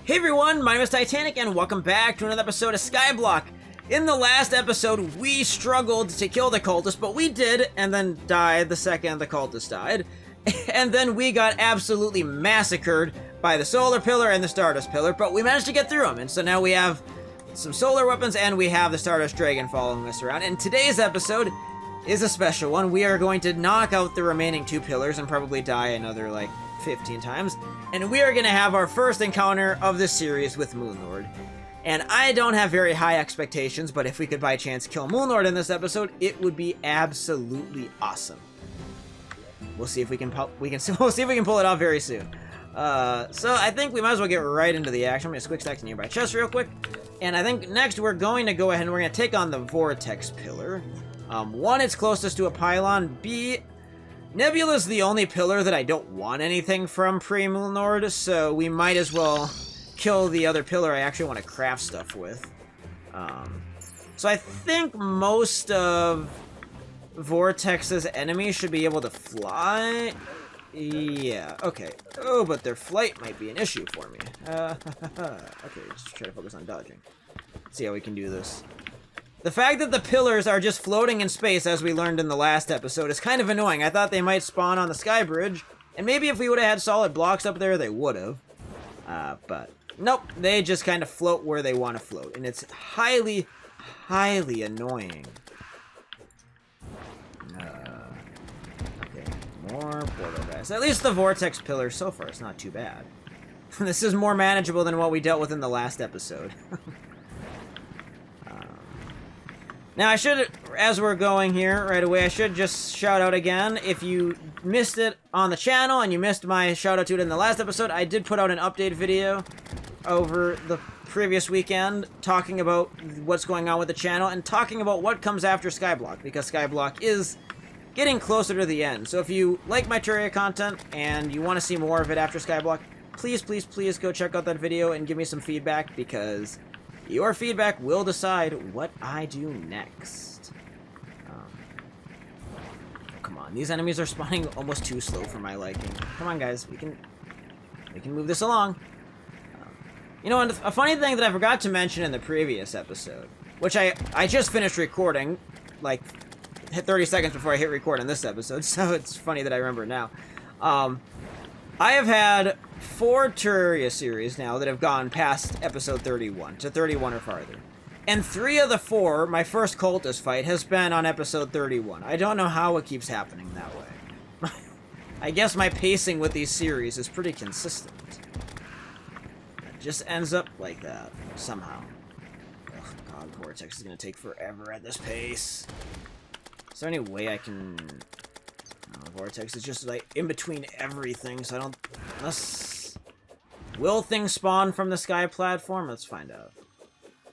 Hey everyone, my name is Titanic and welcome back to another episode of Skyblock. In the last episode, we struggled to kill the cultist, but we did, and then died the second the cultist died. And then we got absolutely massacred by the solar pillar and the stardust pillar, but we managed to get through them. And so now we have some solar weapons and we have the stardust dragon following us around. And today's episode is a special one. We are going to knock out the remaining two pillars and probably die another like 15 times. And we are going to have our first encounter of this series with Moonlord. And I don't have very high expectations, but if we could by chance kill Moonlord in this episode, it would be absolutely awesome. We'll see if we can we'll see if we can pull it off very soon. So I think we might as well get right into the action. I'm going to quick stack the nearby chest real quick. And I think next we're going to go ahead and we're going to take on the Vortex Pillar. One, it's closest to a pylon. B, Nebula's the only pillar that I don't want anything from pre-Moonlord, so we might as well kill the other pillar I actually want to craft stuff with. So I think most of Vortex's enemies should be able to fly. Yeah, okay. Oh, but their flight might be an issue for me. Okay, just try to focus on dodging. See how we can do this. The fact that the pillars are just floating in space, as we learned in the last episode, is kind of annoying. I thought they might spawn on the sky bridge, and maybe if we would have had solid blocks up there, they would have. But nope, they just kind of float where they want to float, and it's highly, highly annoying. Okay, more portal guys. At least the Vortex pillar so far is not too bad. This is more manageable than what we dealt with in the last episode. Now, I should, as we're going here right away, I should just shout out again. If you missed it on the channel and you missed my shout out to it in the last episode, I did put out an update video over the previous weekend talking about what's going on with the channel and talking about what comes after Skyblock, because Skyblock is getting closer to the end. So if you like my Terraria content and you want to see more of it after Skyblock, please, please, please go check out that video and give me some feedback, because your feedback will decide what I do next. Oh, come on, these enemies are spawning almost too slow for my liking. Come on, guys, we can move this along. You know, and a funny thing that I forgot to mention in the previous episode, which I just finished recording, like 30 seconds before I hit record on this episode, so it's funny that I remember it now. I have had 4 Terraria series now that have gone past episode 31, to 31 or farther. And 3 of the 4, my first cultist fight, has been on episode 31. I don't know how it keeps happening that way. I guess my pacing with these series is pretty consistent. It just ends up like that, somehow. Oh god, Vortex is going to take forever at this pace. Is there any way I can... Vortex is just like in between everything, so I don't... Unless... Will things spawn from the sky platform? Let's find out.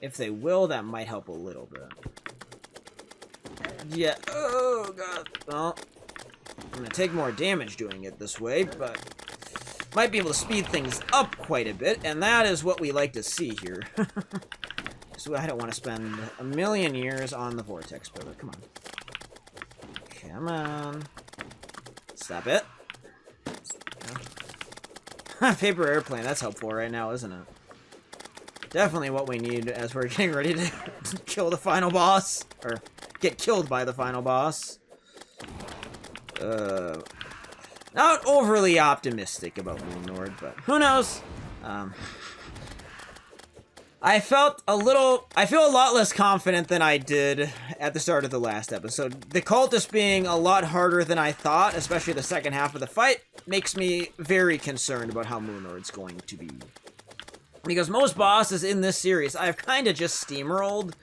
If they will, that might help a little bit. Yeah. Oh, god. Well, I'm gonna take more damage doing it this way, but might be able to speed things up quite a bit, and that is what we like to see here. So I don't want to spend a million years on the Vortex pillar. Come on. Come on. Stop it. Paper airplane, that's helpful right now, isn't it? Definitely what we need as we're getting ready to kill the final boss. Or get killed by the final boss. Not overly optimistic about Moonlord, but who knows? I feel a lot less confident than I did at the start of the last episode. The cultist being a lot harder than I thought, especially the second half of the fight, makes me very concerned about how Moonlord's going to be. Because most bosses in this series, I've kind of just steamrolled,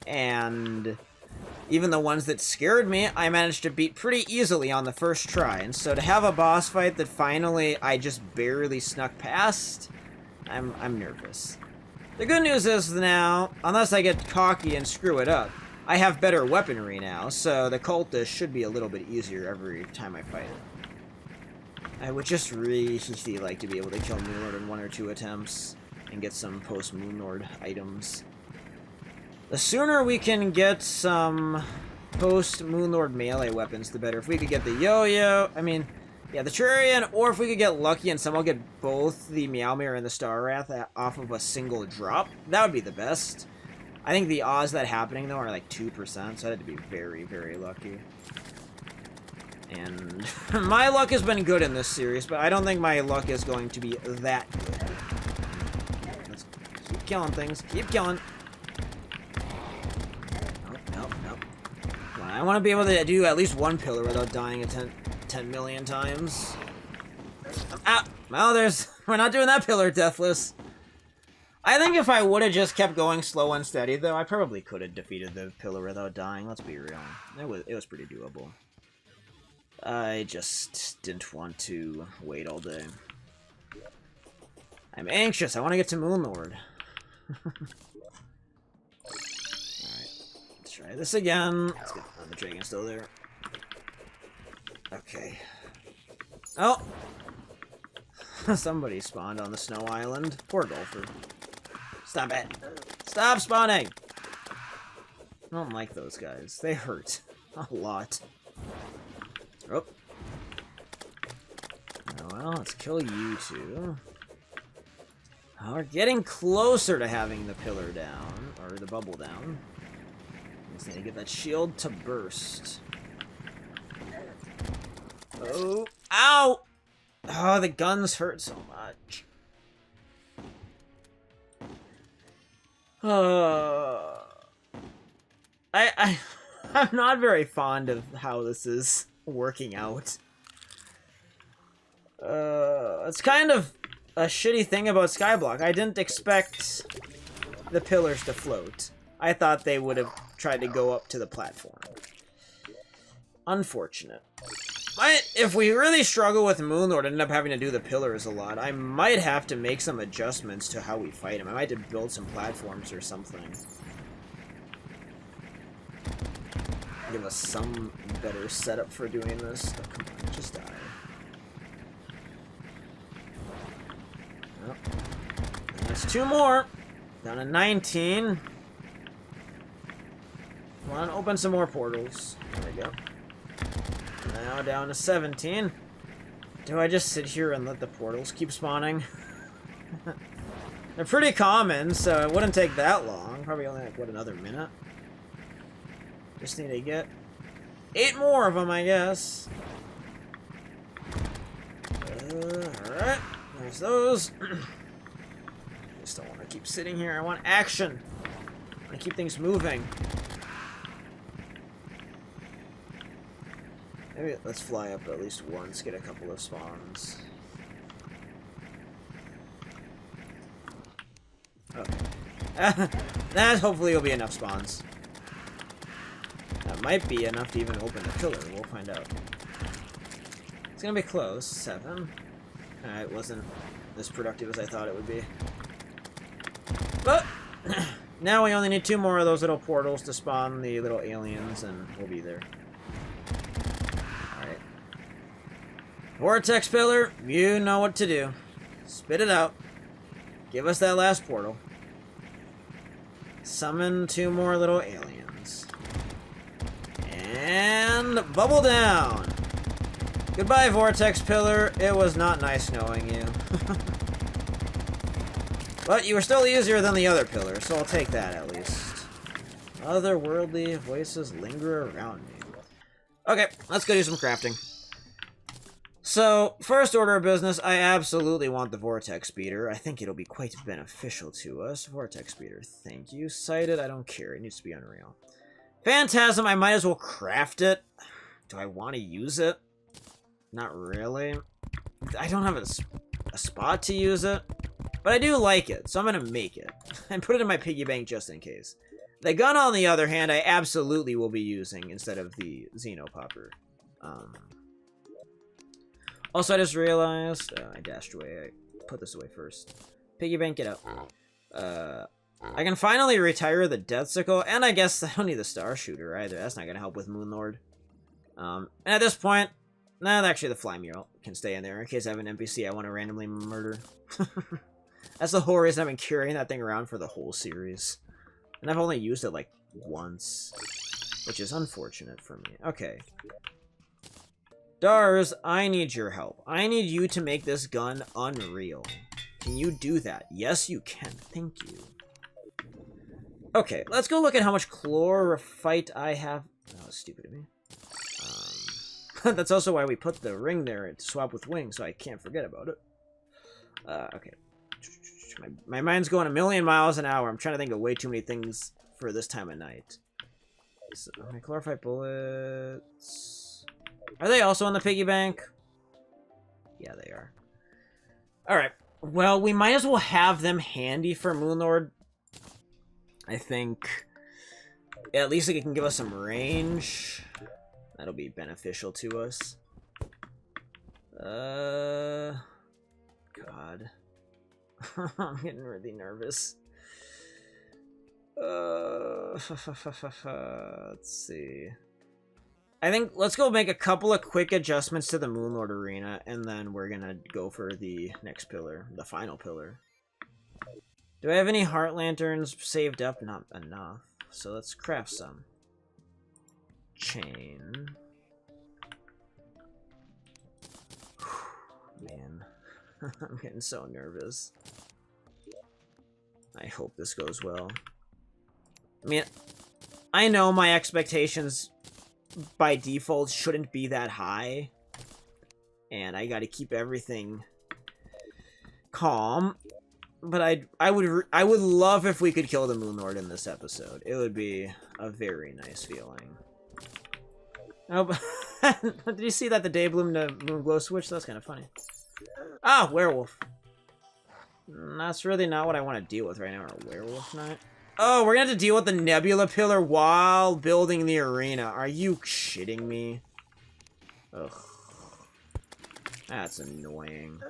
and even the ones that scared me, I managed to beat pretty easily on the first try. And so to have a boss fight that finally I just barely snuck past, I'm nervous. The good news is now, unless I get cocky and screw it up, I have better weaponry now, so the cultist should be a little bit easier every time I fight it. I would just really like to be able to kill Moonlord in 1 or 2 attempts and get some post-Moonlord items. The sooner we can get some post-Moonlord melee weapons, the better. If we could get the yo-yo, I mean, Yeah, the Terrarian, or if we could get lucky and somehow get both the Meowmere and the Star Wrath off of a single drop, that would be the best. I think the odds of that happening, though, are like 2%, so I had to be very, very lucky. And my luck has been good in this series, but I don't think my luck is going to be that good. Let's keep killing things. Keep killing. Nope. Well, I want to be able to do at least one pillar without dying 10 million times. Ah! Well, we're not doing that pillar deathless. I think if I would have just kept going slow and steady, though, I probably could have defeated the pillar without dying. Let's be real. It was pretty doable. I just didn't want to wait all day. I'm anxious. I want to get to Moonlord. Alright. Let's try this again. Let's get the dragon's still there. Okay. Oh! Somebody spawned on the snow island. Poor golfer. Stop it. Stop spawning! I don't like those guys. They hurt. A lot. Oh. Well, let's kill you two. Oh, we're getting closer to having the pillar down, or the bubble down. Just need to get that shield to burst. Oh, ow! Oh, the guns hurt so much. I'm not very fond of how this is working out. It's kind of a shitty thing about Skyblock. I didn't expect the pillars to float. I thought they would have tried to go up to the platform. Unfortunate. If we really struggle with Moonlord and end up having to do the pillars a lot, I might have to make some adjustments to how we fight him. I might have to build some platforms or something. Give us some better setup for doing this. Oh, come on, just die. Oh. That's 2 more. Down to 19. Come on, open some more portals. There we go. Now down to 17. Do I just sit here and let the portals keep spawning? They're pretty common, so it wouldn't take that long. Probably only like, what, another minute? Just need to get 8 more of them, I guess. Alright, there's those. Just don't want to keep sitting here. I want action. I want to keep things moving. Maybe let's fly up at least once, get a couple of spawns. Okay. That hopefully will be enough spawns. That might be enough to even open the pillar. We'll find out. It's gonna be close. 7. It wasn't as productive as I thought it would be. But now we only need 2 more of those little portals to spawn the little aliens, and we'll be there. Alright. Vortex pillar, you know what to do. Spit it out. Give us that last portal. Summon 2 more little aliens. And bubble down. Goodbye, Vortex Pillar. It was not nice knowing you. But you were still easier than the other pillar, so I'll take that at least. Otherworldly voices linger around me. Okay, let's go do some crafting. So, first order of business, I absolutely want the Vortex Speeder. I think it'll be quite beneficial to us. Vortex Speeder, thank you. Sighted, I don't care. It needs to be unreal. Phantasm, I might as well craft it. Do I want to use it? Not really. I don't have a spot to use it. But I do like it, so I'm going to make it. And put it in my piggy bank just in case. The gun, on the other hand, I absolutely will be using instead of the Xenopopper. Also, I just realized... I dashed away. I put this away first. Piggy bank, get out. I can finally retire the Death Sickle, and I guess I don't need the Star Shooter either. That's not going to help with Moonlord. And at this point... Nah, actually the Fly Mural can stay in there in case I have an NPC I want to randomly murder. That's the whole reason I've been carrying that thing around for the whole series. And I've only used it like once. Which is unfortunate for me. Okay. Dars, I need your help. I need you to make this gun unreal. Can you do that? Yes, you can. Thank you. Okay, let's go look at how much chlorophyte I have. That was stupid of me. That's also why we put the ring there to swap with wings, so I can't forget about it. Okay. My mind's going a million miles an hour. I'm trying to think of way too many things for this time of night. So, my chlorophyte bullets... Are they also on the piggy bank? Yeah, they are. Alright. Well, we might as well have them handy for Moonlord. I think... At least it can give us some range. That'll be beneficial to us. God. I'm getting really nervous. Let's see. I think let's go make a couple of quick adjustments to the Moonlord Arena, and then we're gonna go for the next pillar, the final pillar. Do I have any heart lanterns saved up? Not enough. So let's craft some. Chain. Man. I'm getting so nervous. I hope this goes well. I mean, I know my expectations by default shouldn't be that high. And I gotta keep everything calm. But I would love if we could kill the Moonlord in this episode. It would be a very nice feeling. Oh, did you see that the day bloom to moon glow switch? That's kind of funny. Ah, werewolf. That's really not what I want to deal with right now, a werewolf night. Oh, we're gonna have to deal with the nebula pillar while building the arena. Are you shitting me? Ugh. That's annoying.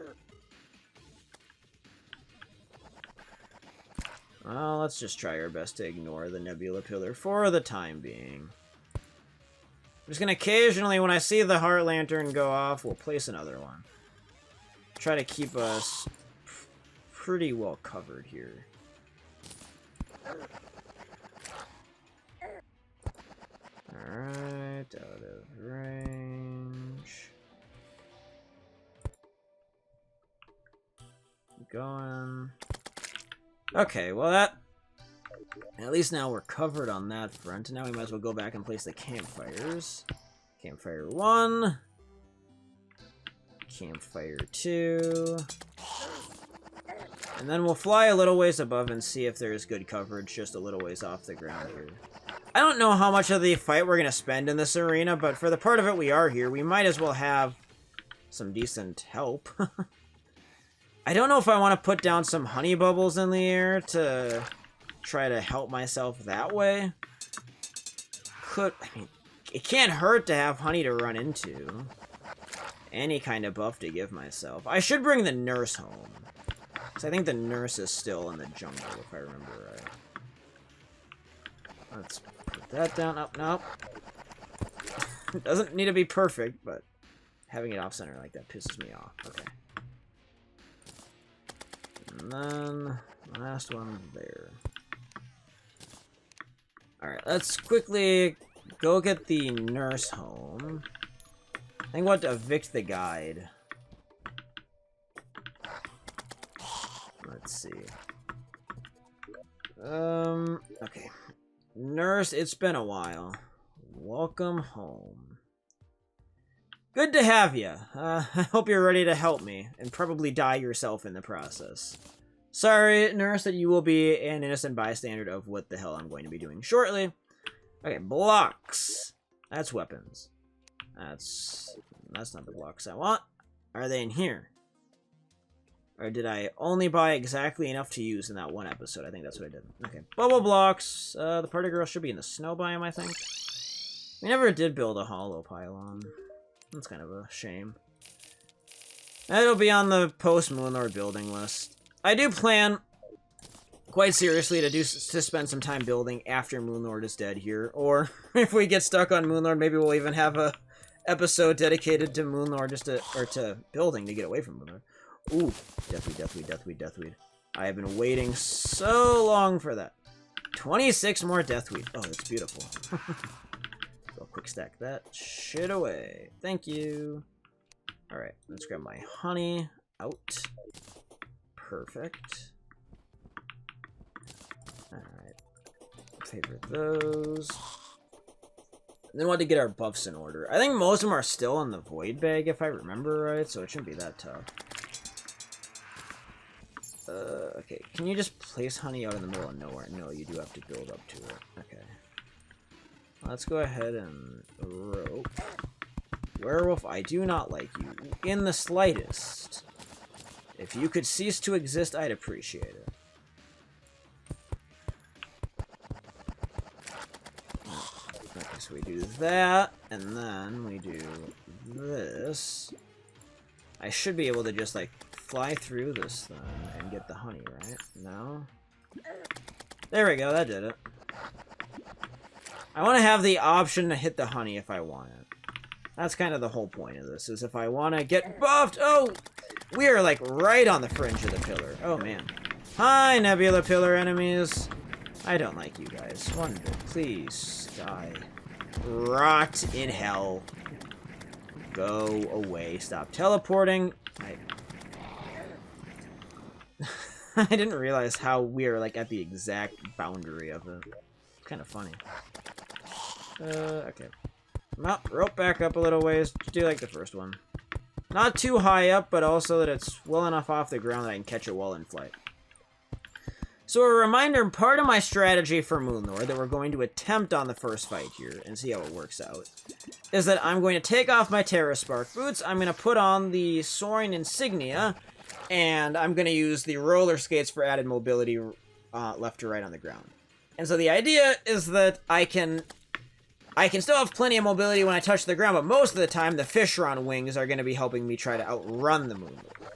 Well, let's just try our best to ignore the nebula pillar for the time being. I'm just gonna occasionally, when I see the heart lantern go off, we'll place another one. Try to keep us pretty well covered here. Alright, out of range. Keep going. Okay, well that... At least now we're covered on that front. Now we might as well go back and place the campfires. Campfire 1. Campfire 2. And then we'll fly a little ways above and see if there's good coverage just a little ways off the ground here. I don't know how much of the fight we're going to spend in this arena, but for the part of it we are here, we might as well have some decent help. I don't know if I want to put down some honey bubbles in the air to try to help myself that way. I mean, it can't hurt to have honey to run into. Any kind of buff to give myself. I should bring the nurse home. Because I think the nurse is still in the jungle, if I remember right. Let's put that down. Oh, no. It doesn't need to be perfect, but having it off-center like that pisses me off. Okay. And then, last one there. Alright, let's quickly go get the nurse home. I think we'll have to evict the guide. Let's see. Okay. Nurse, it's been a while. Welcome home. Good to have you. I hope you're ready to help me, and probably die yourself in the process. Sorry, nurse, that you will be an innocent bystander of what the hell I'm going to be doing shortly. Okay, blocks. That's weapons. That's not the blocks I want. Are they in here? Or did I only buy exactly enough to use in that one episode? I think that's what I did. Okay, bubble blocks. The party girl should be in the snow biome, I think. We never did build a hollow pylon. That's kind of a shame. It'll be on the post-Moonlord building list. I do plan, quite seriously, to spend some time building after Moonlord is dead here. Or, if we get stuck on Moonlord, maybe we'll even have a episode dedicated to Moonlord, or to building to get away from Moonlord. Ooh, deathweed, deathweed, deathweed, deathweed. I have been waiting so long for that. 26 more deathweed. Oh, that's beautiful. Real quick stack that shit away. Thank you. Alright, let's grab my honey out. Perfect. Alright. Favorite those. And then we want to get our buffs in order. I think most of them are still in the void bag, if I remember right, so it shouldn't be that tough. Okay, can you just place honey out in the middle of nowhere? No, you do have to build up to it. Okay. Let's go ahead and rope. Werewolf, I do not like you in the slightest. If you could cease to exist, I'd appreciate it. Okay, so we do that, and then we do this. I should be able to just, like, fly through this thing and get the honey, right? No? There we go, that did it. I want to have the option to hit the honey if I want it. That's kind of the whole point of this, is if I want to get buffed. Oh! We are, like, right on the fringe of the pillar. Oh, man. Hi, Nebula Pillar enemies. I don't like you guys. One bit. Please die. Rot in hell. Go away. Stop teleporting. I didn't realize how we are, like, at the exact boundary of it. It's kind of funny. Okay. Well, rope back up a little ways. Do like the first one. Not too high up, but also that it's well enough off the ground that I can catch it while in flight. So a reminder, part of my strategy for Moonlord that we're going to attempt on the first fight here and see how it works out is that I'm going to take off my Terra Spark boots, I'm going to put on the Soaring Insignia, and I'm going to use the roller skates for added mobility left to right on the ground. And so the idea is that I can still have plenty of mobility when I touch the ground, but most of the time the Fishron wings are going to be helping me try to outrun the Moonlord.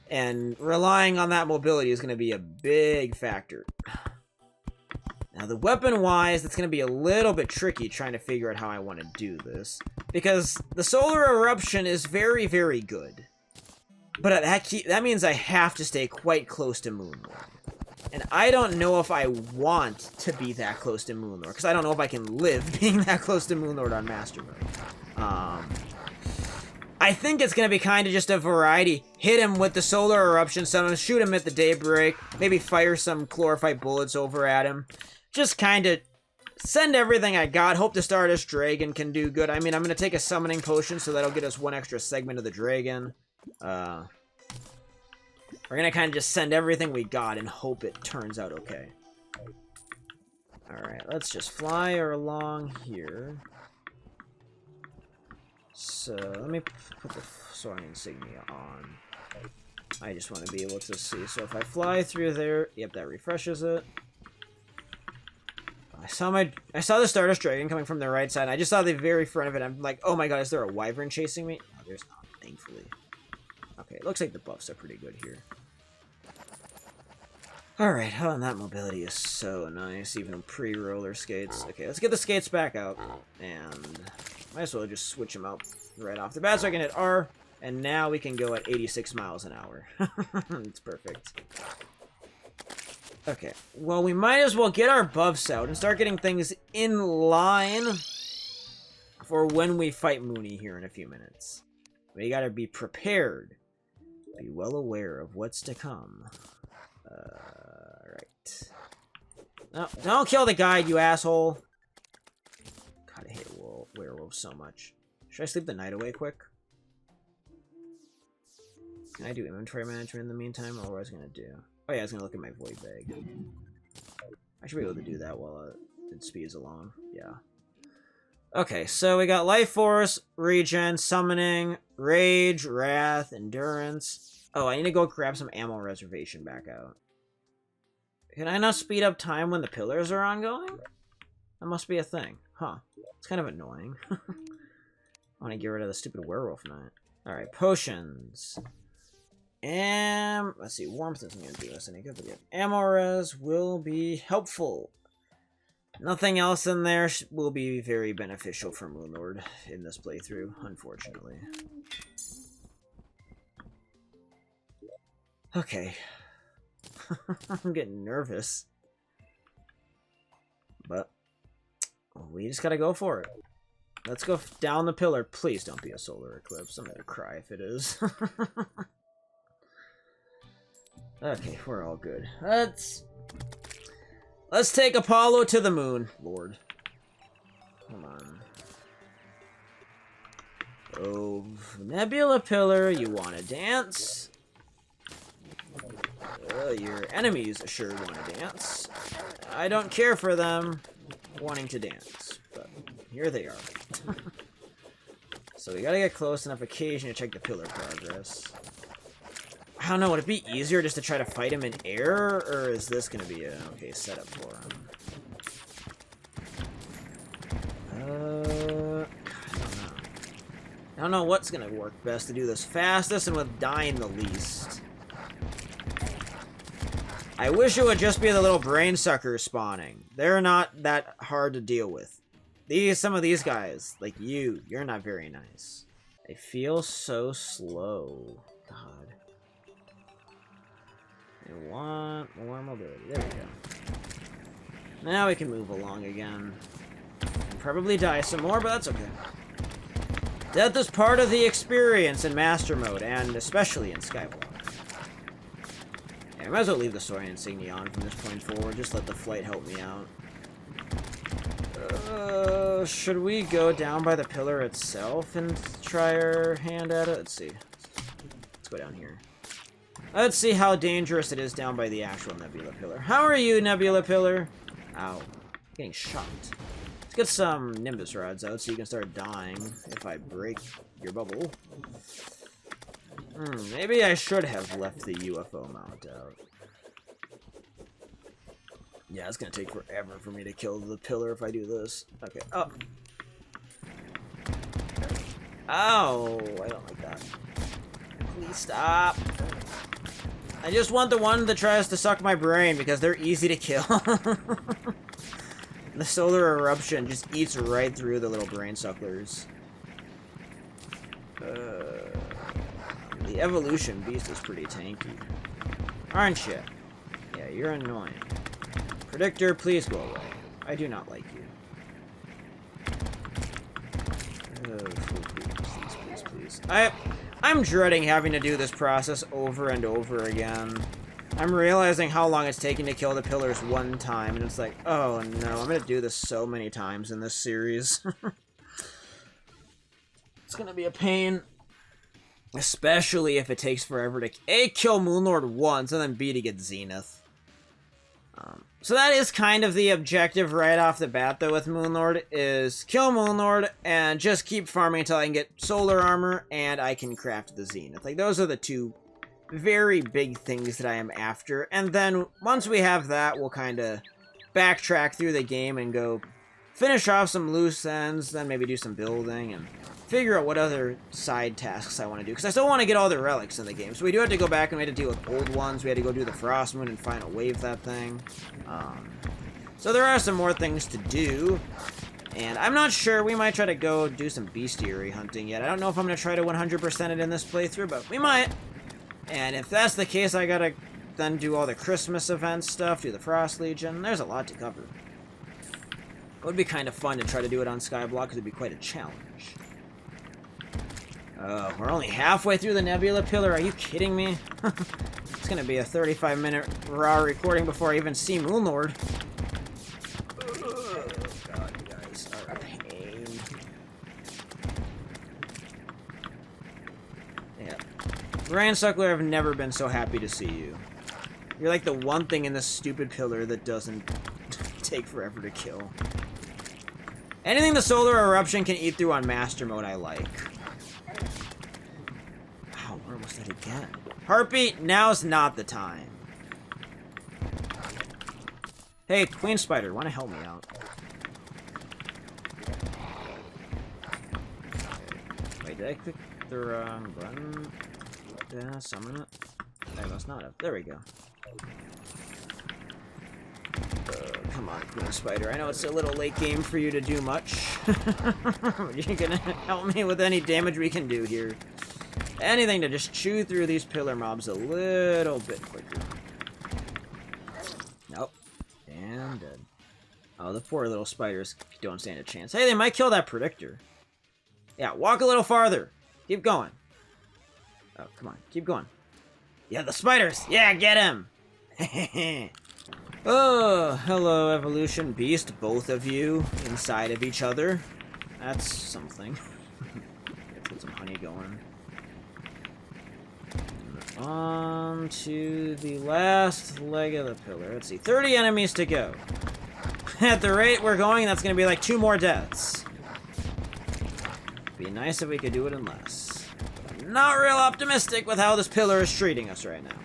And relying on that mobility is going to be a big factor. Now, the weapon-wise, it's going to be a little bit tricky trying to figure out how I want to do this, because the Solar Eruption is very, very good. But that means I have to stay quite close to Moonlord. And I don't know if I want to be that close to Moonlord, because I don't know if I can live being that close to Moonlord on Master Mode. I think it's going to be kind of just a variety. Hit him with the Solar Eruption summon, shoot him at the Daybreak, maybe fire some Chlorophyte bullets over at him. Just kind of send everything I got, hope the Stardust Dragon can do good. I mean, I'm going to take a Summoning Potion, so that'll get us one extra segment of the Dragon. We're going to kind of just send everything we got and hope it turns out okay. Alright, let's just fly her along here. So, let me put the Soaring Insignia on. I just want to be able to see. So if I fly through there, yep, that refreshes it. I saw the Stardust Dragon coming from the right side. I just saw the very front of it. I'm like, oh my god, is there a Wyvern chasing me? No, there's not, thankfully. Okay, it looks like the buffs are pretty good here. Alright, oh, and that mobility is so nice, even pre-roller skates. Okay, let's get the skates back out, and might as well just switch them out right off the bat so I can hit R, and now we can go at 86 miles an hour. It's perfect. Okay, well, we might as well get our buffs out and start getting things in line for when we fight Mooney here in a few minutes. We gotta be prepared. Be well aware of what's to come. Right. No, don't kill the guide, you asshole. God, I hate werewolves so much. Should I sleep the night away quick? Can I do inventory management in the meantime, or what was I gonna do? Oh yeah, I was gonna look at my void bag. I should be able to do that while it speeds along. Yeah. Okay, so we got Life Force, Regen, Summoning, Rage, Wrath, Endurance. Oh, I need to go grab some ammo reservation back out. Can I not speed up time when the pillars are ongoing? That must be a thing. Huh. It's kind of annoying. I want to get rid of the stupid werewolf knight. Alright, potions. Let's see, warmth isn't going to do us any good, but yeah. Ammo res will be helpful. Nothing else in there will be very beneficial for Moonlord in this playthrough, unfortunately. Okay. I'm getting nervous. But We just gotta go for it. Let's go down the pillar. Please don't be a solar eclipse. I'm gonna cry if it is. Okay, we're all good. Let's take Apollo to the moon, Lord. Come on. Oh, Nebula Pillar, you wanna dance? Your enemies sure wanna dance. I don't care for them wanting to dance, but here they are. So we gotta get close enough occasionally to check the pillar progress. I don't know, would it be easier just to try to fight him in air, or is this gonna be an okay setup for him? I don't know what's gonna work best to do this fastest and with dying the least. I wish it would just be the little brain suckers spawning. They're not that hard to deal with. Some of these guys, like you're not very nice. They feel so slow. God. I want more mobility. There we go. Now we can move along again. And probably die some more, but that's okay. Death is part of the experience in Master Mode, and especially in Skyblock. Yeah, I might as well leave the Soaring Insignia on from this point forward. Just let the flight help me out. Should we go down by the pillar itself and try our hand at it? Let's see. Let's go down here. Let's see how dangerous it is down by the actual Nebula Pillar. How are you, Nebula Pillar? Ow. Getting shot. Let's get some Nimbus rods out so you can start dying if I break your bubble. Maybe I should have left the UFO mount out. Yeah, it's gonna take forever for me to kill the pillar if I do this. Okay, up. Ow, I don't like that. Please stop. I just want the one that tries to suck my brain because they're easy to kill. The solar eruption just eats right through the little brain suckers. The evolution beast is pretty tanky. Aren't you? Yeah, you're annoying. Predictor, please go away. I do not like you. Please. I'm dreading having to do this process over and over again. I'm realizing how long it's taking to kill the pillars one time, and it's like, oh no, I'm gonna do this so many times in this series. It's gonna be a pain. Especially if it takes forever to A, kill Moonlord once, and then B, to get Zenith. So that is kind of the objective right off the bat, though, with Moonlord, is kill Moonlord and just keep farming until I can get solar armor and I can craft the Zenith. Like, those are the two very big things that I am after. And then, once we have that, we'll kind of backtrack through the game and go finish off some loose ends, then maybe do some building, and figure out what other side tasks I want to do. Because I still want to get all the relics in the game. So we do have to go back and we had to deal with old ones. We had to go do the Frost Moon and final wave that thing. So there are some more things to do. And I'm not sure. We might try to go do some bestiary hunting yet. I don't know if I'm going to try to 100% it in this playthrough, but we might. And if that's the case, I got to then do all the Christmas event stuff, do the Frost Legion. There's a lot to cover. It would be kind of fun to try to do it on Skyblock because it would be quite a challenge. Oh, we're only halfway through the Nebula Pillar. Are you kidding me? It's going to be a 35-minute raw recording before I even see Moonlord. Oh, God, you guys are a pain. Yeah. Brain Suckler, I've never been so happy to see you. You're like the one thing in this stupid pillar that doesn't take forever to kill. Anything the solar eruption can eat through on Master Mode, I like. Wow, where was that again? Heartbeat, now's not the time. Hey, Queen Spider, wanna help me out? Wait, did I click the wrong button? Did I summon it? I must not have. There we go. Come on, Queen Spider. I know it's a little late game for you to do much. You're gonna help me with any damage we can do here. Anything to just chew through these pillar mobs a little bit quicker. Nope. And dead. Oh, the poor little spiders don't stand a chance. Hey, they might kill that predictor. Yeah, walk a little farther. Keep going. Oh, come on. Keep going. Yeah, the spiders. Yeah, get him. Oh, hello, evolution beast. Both of you inside of each other. That's something. Let's get some honey going. On to the last leg of the pillar. Let's see. 30 enemies to go. At the rate we're going, that's going to be like 2 more deaths. Be nice if we could do it in less. I'm not real optimistic with how this pillar is treating us right now.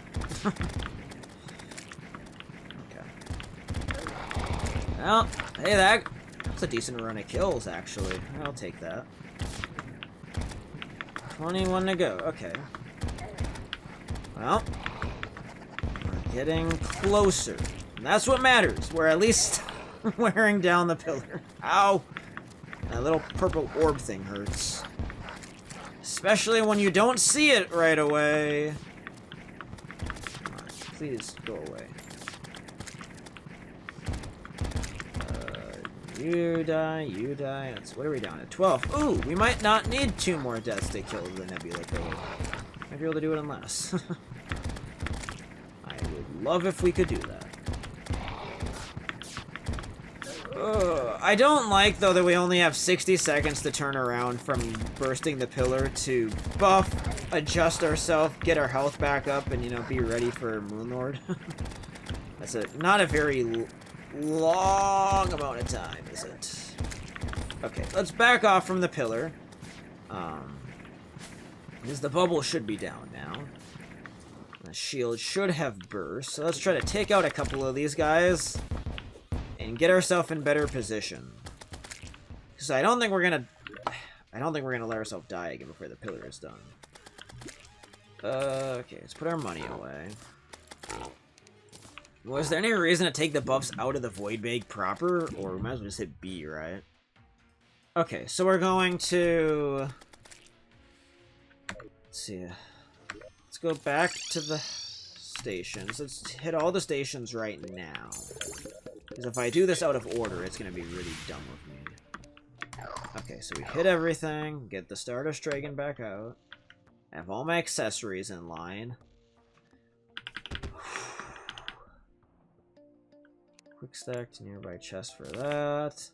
Okay. Well, hey, that's a decent run of kills, actually. I'll take that. 21 to go. Okay. Well, we're getting closer. And that's what matters. We're at least wearing down the pillar. Ow! That little purple orb thing hurts. Especially when you don't see it right away. Come on, please go away. You die, you die. What are we down at? 12. Ooh, we might not need 2 more deaths to kill the nebula pillar. Might be able to do it in less. I would love if we could do that. I don't like, though, that we only have 60 seconds to turn around from bursting the pillar to buff, adjust ourselves, get our health back up, and, you know, be ready for Moonlord. That's not a very long amount of time, is it? Okay, let's back off from the pillar. Because the bubble should be down now. The shield should have burst. So let's try to take out a couple of these guys and get ourselves in better position. Because I don't think we're gonna let ourselves die again before the pillar is done. Okay, let's put our money away. Was there any reason to take the buffs out of the void bag proper, or we might as well just hit B, right? Okay, so we're going to... Let's see. Let's go back to the stations. Let's hit all the stations right now. Because if I do this out of order, it's going to be really dumb with me. Okay, so we hit everything. Get the Stardust Dragon back out. Have all my accessories in line. Quick stack to nearby chest for that.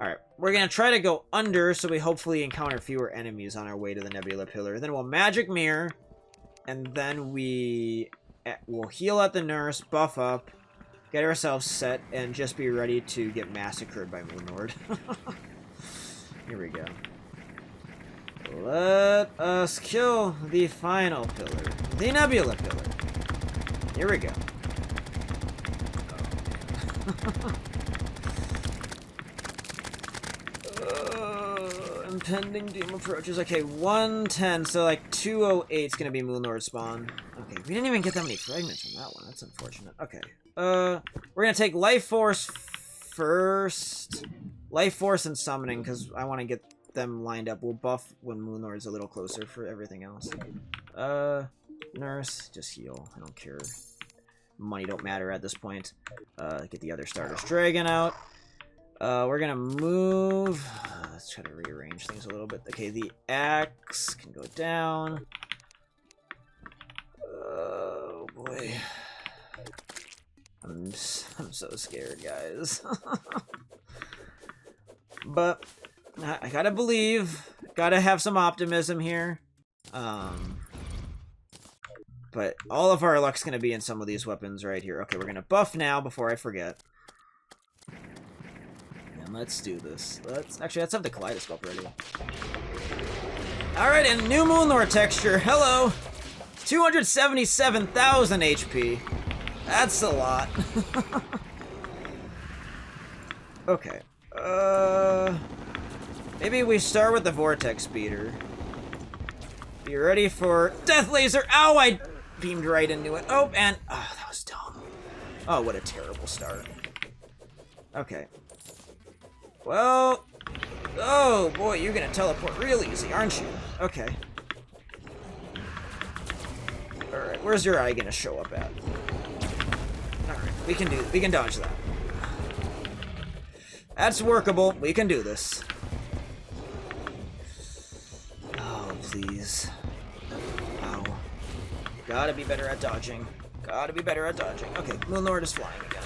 Alright, we're going to try to go under so we hopefully encounter fewer enemies on our way to the Nebula Pillar. Then we'll Magic Mirror, and then we'll heal at the nurse, buff up, get ourselves set, and just be ready to get massacred by Moonlord. Here we go. Let us kill the final pillar, the Nebula Pillar. Here we go. Impending doom approaches. Okay, 110, so like 208 is gonna be Moonlord spawn. Okay, we didn't even get that many fragments from that one. That's unfortunate. Okay, we're gonna take Life Force first. Life Force and Summoning, because I want to get them lined up. We'll buff when Moonlord's a little closer for everything else. Nurse, just heal. I don't care. Money don't matter at this point. Get the other Stardust Dragon out. We're gonna move. Let's try to rearrange things a little bit. Okay, the axe can go down. Oh boy, I'm so scared, guys. But I gotta believe. Gotta have some optimism here. But all of our luck's gonna be in some of these weapons right here. Okay, we're gonna buff now before I forget. And let's do this. Let's have the kaleidoscope ready. Alright, and new Moonlord texture. Hello! 277,000 HP. That's a lot. Okay. Maybe we start with the Vortex Speeder. Be ready for Death Laser. Ow, I beamed right into it. Oh, and... Oh, that was dumb. Oh, what a terrible start. Okay. Well... Oh, boy, you're gonna teleport real easy, aren't you? Okay. Alright, where's your eye gonna show up at? Alright, we can dodge that. That's workable. We can do this. Oh, please. Ow. Gotta be better at dodging. Gotta be better at dodging. Okay, Moon Lord is flying again.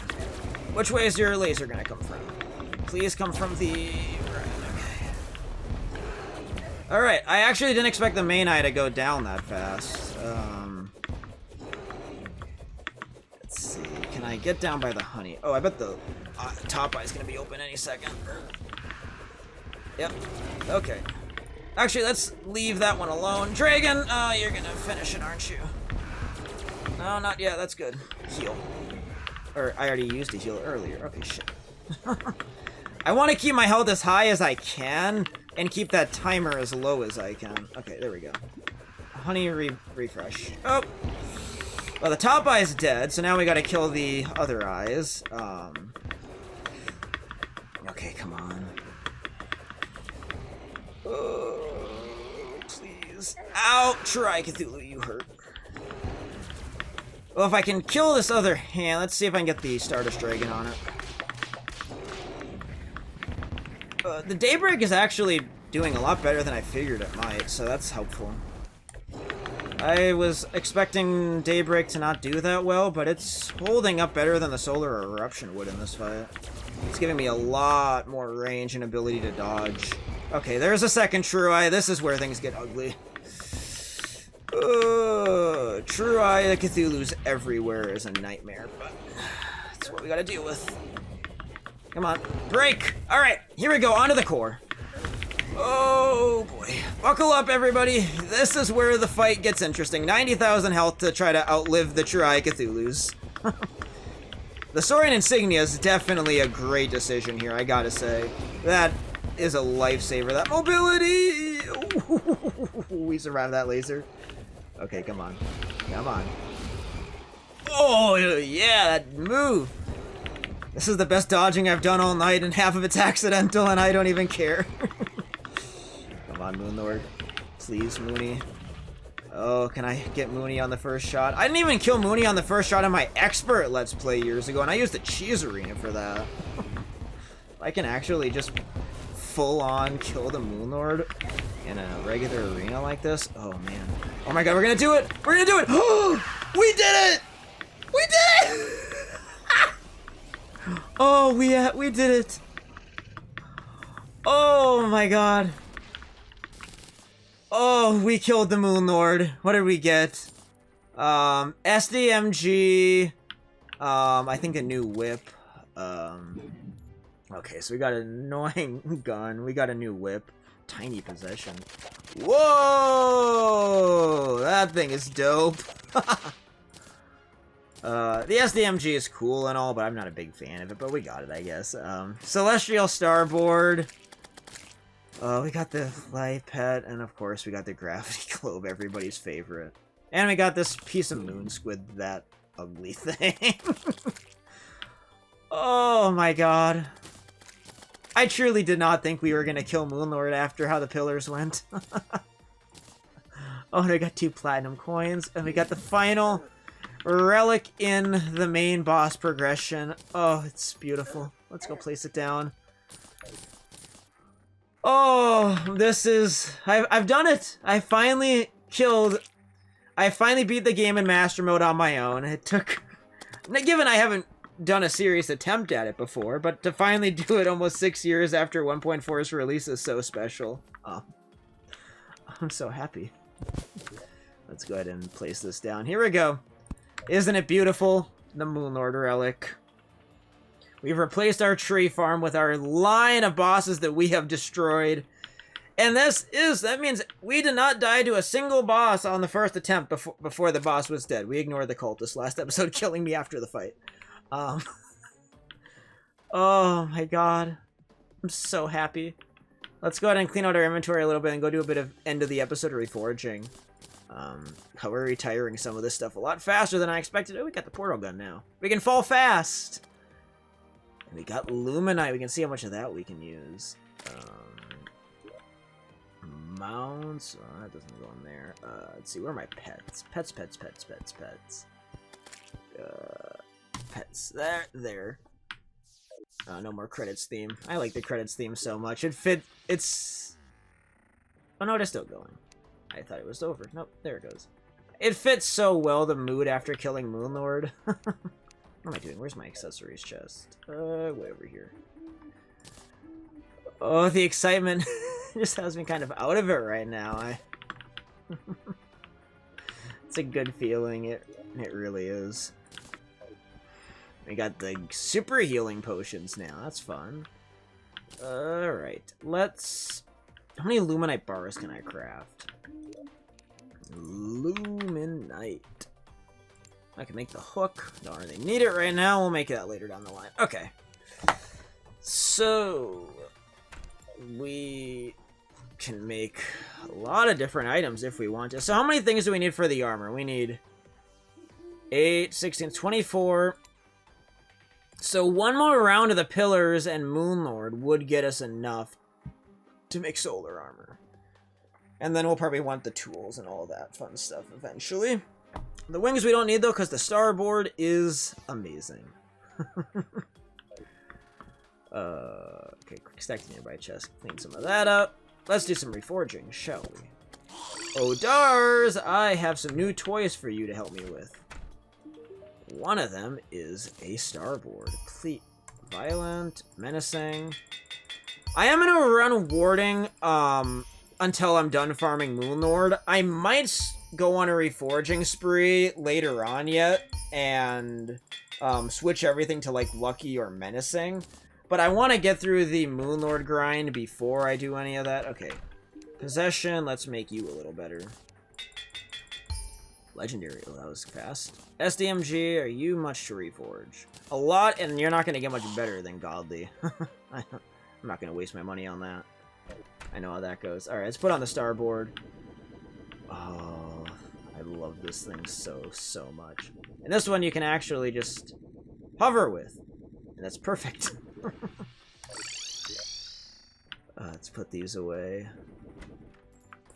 Which way is your laser gonna come from? Please come from the... right, okay. Alright, I actually didn't expect the main eye to go down that fast. Let's see. Can I get down by the honey? Oh, I bet the top eye's gonna be open any second. Yep. Okay. Actually, let's leave that one alone. Dragon, you're gonna finish it, aren't you? No, not yet. That's good. Heal. Or, I already used a heal earlier. Okay, shit. I want to keep my health as high as I can, and keep that timer as low as I can. Okay, there we go. Honey refresh. Oh! Well, the top eye is dead, so now we gotta kill the other eyes. Okay, come on. Oh, please. Ow! Try, Cthulhu, you hurt. Well, if I can kill this other hand, let's see if I can get the Stardust Dragon on it. The Daybreak is actually doing a lot better than I figured it might, so that's helpful. I was expecting Daybreak to not do that well, but it's holding up better than the Solar Eruption would in this fight. It's giving me a lot more range and ability to dodge. Okay, there's a second True Eye. This is where things get ugly. True Eye, the Cthulhu's everywhere is a nightmare, but that's what we gotta deal with. Come on, break! Alright, here we go, onto the core. Oh boy. Buckle up, everybody. This is where the fight gets interesting. 90,000 health to try to outlive the True Eye Cthulhu's. The Saurian Insignia is definitely a great decision here, I gotta say. That is a lifesaver. That mobility! Ooh, we survived that laser. Okay, come on. Come on. Oh, yeah, that move. This is the best dodging I've done all night, and half of it's accidental, and I don't even care. Come on, Moon Lord. Please, Mooney. Oh, can I get Mooney on the first shot? I didn't even kill Mooney on the first shot on my expert Let's Play years ago, and I used the Cheese Arena for that. I can actually just full-on kill the Moon Lord in a regular arena like this. Oh, man. Oh my god, we're gonna do it! We're gonna do it! We did it! We did it! Oh, we did it! Oh my god. Oh, we killed the Moon Lord. What did we get? SDMG. I think a new whip. Okay, so we got an annoying gun. We got a new whip. Tiny possession. Whoa! That thing is dope. The SDMG is cool and all, but I'm not a big fan of it, but we got it, I guess. Celestial Starboard. We got the Life Pet, and of course we got the Gravity Globe, everybody's favorite. And we got this piece of moon squid, that ugly thing. Oh my god. I truly did not think we were gonna kill Moonlord after how the pillars went. Oh, and we got 2 platinum coins, and we got the final relic in the main boss progression. Oh, it's beautiful. Let's go place it down. Oh, this is... I've done it! I finally beat the game in Master Mode on my own. It took... Given I haven't done a serious attempt at it before, but to finally do it almost 6 years after 1.4's release is so special. Oh, I'm so happy. Let's go ahead and place this down. Here we go. Isn't it beautiful? The Moonlord relic. We've replaced our tree farm with our line of bosses that we have destroyed. And that means we did not die to a single boss on the first attempt before the boss was dead. We ignored the cultist last episode, killing me after the fight. Oh my god. I'm so happy. Let's go ahead and clean out our inventory a little bit and go do a bit of end of the episode reforging. How we're retiring some of this stuff a lot faster than I expected. Oh, we got the portal gun now. We can fall fast! And we got Luminite. We can see how much of that we can use. Mounts. Oh, that doesn't go in there. Let's see. Where are my pets? Pets. Pets. There. No more credits theme. I like the credits theme so much. It's... Oh no, it is still going. I thought it was over. Nope, there it goes. It fits so well, the mood after killing Moonlord. What am I doing? Where's my accessories chest? Way over here. Oh, the excitement just has me kind of out of it right now. It's a good feeling. It really is. We got the super healing potions now. That's fun. Alright. Let's... How many Luminite bars can I craft? Luminite. I can make the hook. Don't really need it right now. We'll make that later down the line. Okay. So... we can make a lot of different items if we want to. So how many things do we need for the armor? We need 8, 16, 24... So one more round of the pillars and Moonlord would get us enough to make solar armor. And then we'll probably want the tools and all that fun stuff eventually. The wings we don't need though, because the starboard is amazing. Okay, quick stack the nearby chest. Clean some of that up. Let's do some reforging, shall we? Oh, Dars! I have some new toys for you to help me with. One of them is a starboard. Complete. Violent. Menacing. I am going to run warding until I'm done farming Moonlord. I might go on a reforging spree later on yet and switch everything to like lucky or menacing. But I want to get through the Moonlord grind before I do any of that. Okay. Possession. Let's make you a little better. Legendary. Oh, that was fast. SDMG, are you much to reforge? A lot, and you're not going to get much better than Godly. I'm not going to waste my money on that. I know how that goes. Alright, let's put on the starboard. Oh, I love this thing so much. And this one you can actually just hover with. And that's perfect. Let's put these away.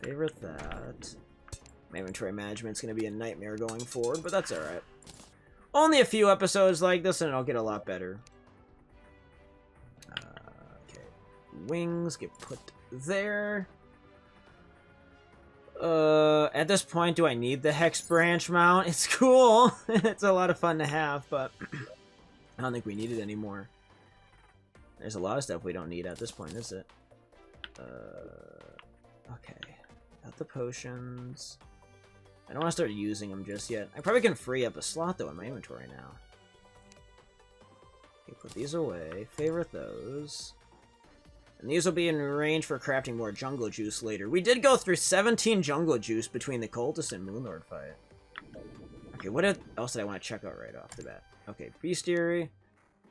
Favorite that. My inventory management's going to be a nightmare going forward, but that's alright. Only a few episodes like this and it'll get a lot better. Okay. Wings get put there. At this point, do I need the Hex branch mount? It's cool. It's a lot of fun to have, but I don't think we need it anymore. There's a lot of stuff we don't need at this point, is it? Okay. Got the potions. I don't want to start using them just yet. I probably can free up a slot, though, in my inventory now. Okay, put these away. Favorite those. And these will be in range for crafting more jungle juice later. We did go through 17 jungle juice between the cultist and Moonlord fight. Okay, what else did I want to check out right off the bat? Okay, bestiary.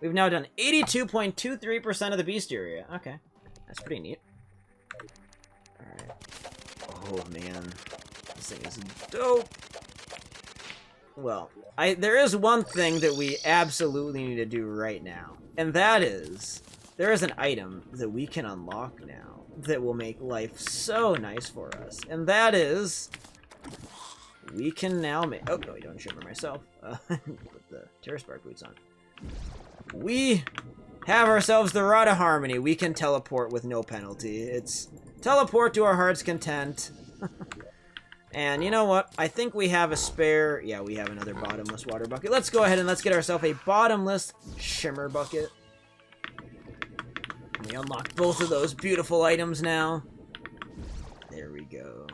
We've now done 82.23% of the bestiary. Okay, that's pretty neat. Alright. Oh, man. This thing is dope. Well, there is one thing that we absolutely need to do right now. And that is, there is an item that we can unlock now that will make life so nice for us. And that is, we can now make... Oh, no, I don't shimmer myself. Put the Terra Spark boots on. We have ourselves the Rod of Harmony. We can teleport with no penalty. It's teleport to our heart's content. And you know what? I think we have a spare... Yeah, we have another bottomless water bucket. Let's go ahead and let's get ourselves a bottomless shimmer bucket. We unlock both of those beautiful items now. There we go.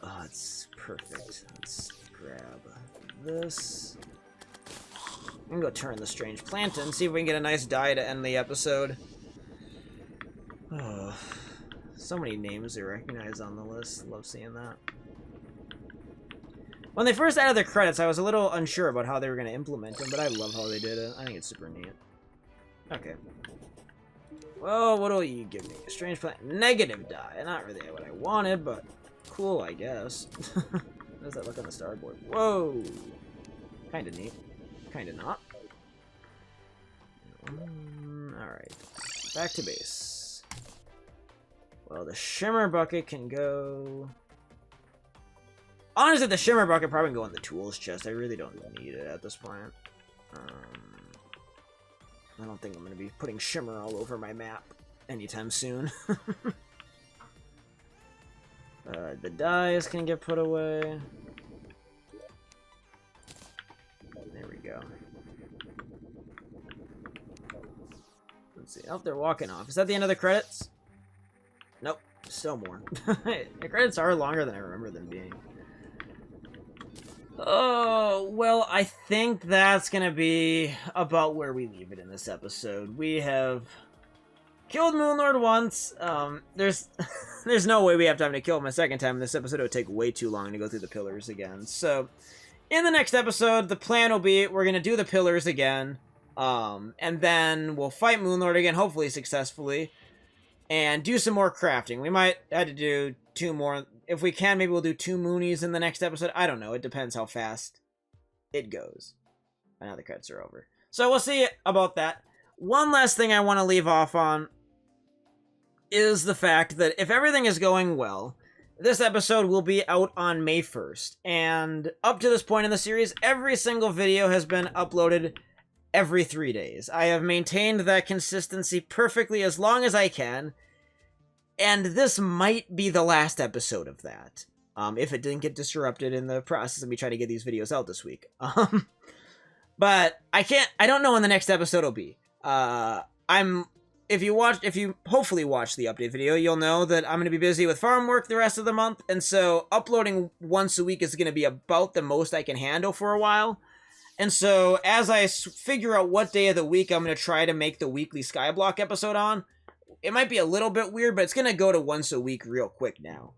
Oh, it's perfect. Let's grab this. I'm gonna go turn the strange plant in, see if we can get a nice die to end the episode. Oh, so many names I recognize on the list. Love seeing that. When they first added the credits, I was a little unsure about how they were going to implement them, but I love how they did it. I think it's super neat. Okay. Well, what'll you give me? A strange plant. Negative die. Not really what I wanted, but cool, I guess. How does that look on the starboard? Whoa! Kinda neat. Kinda not. Alright. Back to base. Well, the shimmer bucket can go... Honestly, the shimmer bucket probably can go in the tools chest. I really don't need it at this point. I don't think I'm going to be putting shimmer all over my map anytime soon. The dies can get put away. There we go. Let's see. Oh, they're walking off. Is that the end of the credits? Nope. Still more. The credits are longer than I remember them being. Oh, well, I think that's gonna be about where we leave it in this episode. We have killed Moonlord once. There's there's no way we have time to kill him a second time in this episode. It would take way too long to go through the pillars again. So, in the next episode, the plan will be we're gonna do the pillars again, and then we'll fight Moonlord again, hopefully successfully, and do some more crafting. We might have to do 2 more. If we can, maybe we'll do 2 Moonies in the next episode. I don't know. It depends how fast it goes. And now the credits are over. So we'll see about that. One last thing I want to leave off on is the fact that if everything is going well, this episode will be out on May 1st. And up to this point in the series, every single video has been uploaded every 3 days. I have maintained that consistency perfectly as long as I can. And this might be the last episode of that, if it didn't get disrupted in the process of me trying to get these videos out this week. But I don't know when the next episode will be. If you hopefully watch the update video, you'll know that I'm going to be busy with farm work the rest of the month, and so uploading once a week is going to be about the most I can handle for a while. And so as I figure out what day of the week I'm going to try to make the weekly Skyblock episode on, it might be a little bit weird, but it's going to go to once a week real quick now.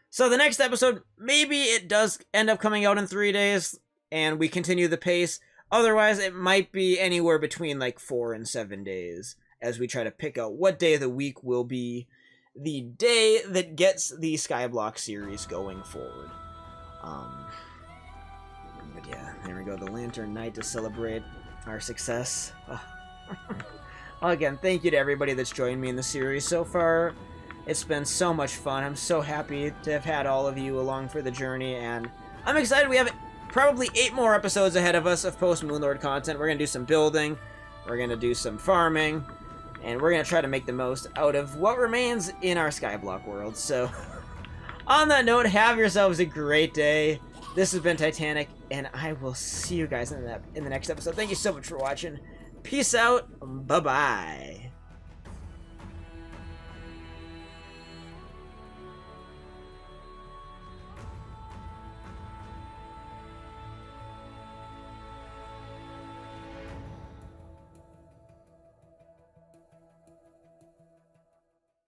So the next episode, maybe it does end up coming out in 3 days, and we continue the pace. Otherwise, it might be anywhere between like 4 and 7 days as we try to pick out what day of the week will be the day that gets the Skyblock series going forward. But yeah, there we go. The Lantern Night to celebrate our success. Oh. Well, again, thank you to everybody that's joined me in the series so far. It's been so much fun. I'm so happy to have had all of you along for the journey, and I'm excited. We have probably 8 more episodes ahead of us of post-Moonlord content. We're going to do some building, we're going to do some farming, and we're going to try to make the most out of what remains in our Skyblock world. So, on that note, have yourselves a great day. This has been Titanic, and I will see you guys in the next episode. Thank you so much for watching. Peace out. Bye-bye.